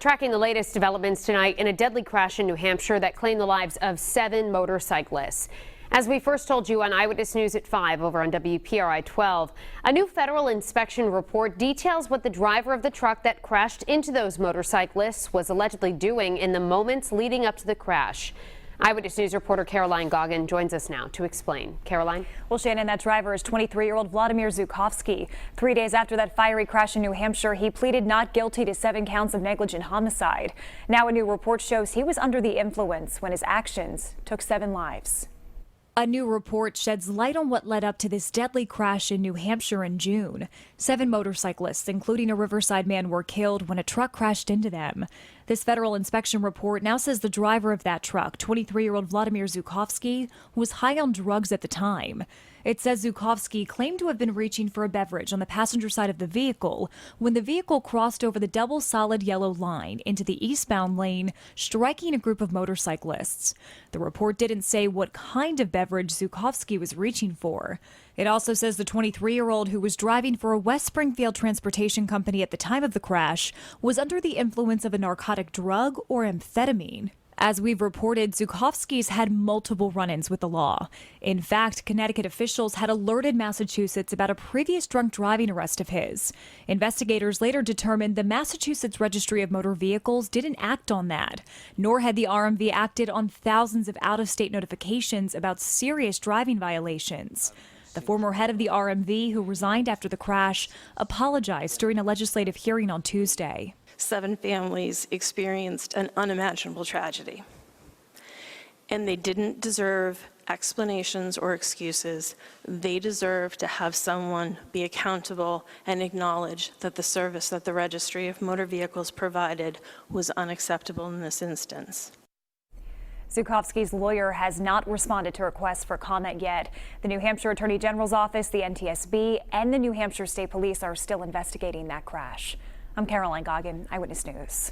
Tracking the latest developments tonight in a deadly crash in New Hampshire that claimed the lives of 7 motorcyclists. As we first told you on Eyewitness News at 5 over on WPRI 12, a new federal inspection report details what the driver of the truck that crashed into those motorcyclists was allegedly doing in the moments leading up to the crash. Eyewitness News reporter Caroline Goggin joins us now to explain. Caroline? Well, Shannon, that driver is 23-year-old Vladimir Zhukovsky. 3 days after that fiery crash in New Hampshire, he pleaded not guilty to 7 counts of negligent homicide. Now a new report shows he was under the influence when his actions took 7 lives. A new report sheds light on what led up to this deadly crash in New Hampshire in June. 7 motorcyclists, including a Riverside man, were killed when a truck crashed into them. This federal inspection report now says the driver of that truck, 23-year-old Vladimir Zhukovsky, was high on drugs at the time. It says Zhukovsky claimed to have been reaching for a beverage on the passenger side of the vehicle when the vehicle crossed over the double solid yellow line into the eastbound lane, striking a group of motorcyclists. The report didn't say what kind of beverage Zhukovsky was reaching for. It also says the 23-year-old, who was driving for a West Springfield transportation company at the time of the crash, was under the influence of a narcotic drug or amphetamine. As we've reported, Zhukovsky's had multiple run-ins with the law. In fact, Connecticut officials had alerted Massachusetts about a previous drunk driving arrest of his. Investigators later determined the Massachusetts Registry of Motor Vehicles didn't act on that, nor had the RMV acted on thousands of out-of-state notifications about serious driving violations. The former head of the RMV, who resigned after the crash, apologized during a legislative hearing on Tuesday. 7 families experienced an unimaginable tragedy, and they didn't deserve explanations or excuses. They deserve to have someone be accountable and acknowledge that the service that the Registry of Motor Vehicles provided was unacceptable in this instance. Zhukovsky's lawyer has not responded to requests for comment yet. The New Hampshire Attorney General's office, the NTSB, and the New Hampshire State Police are still investigating that crash. I'm Caroline Goggin, Eyewitness News.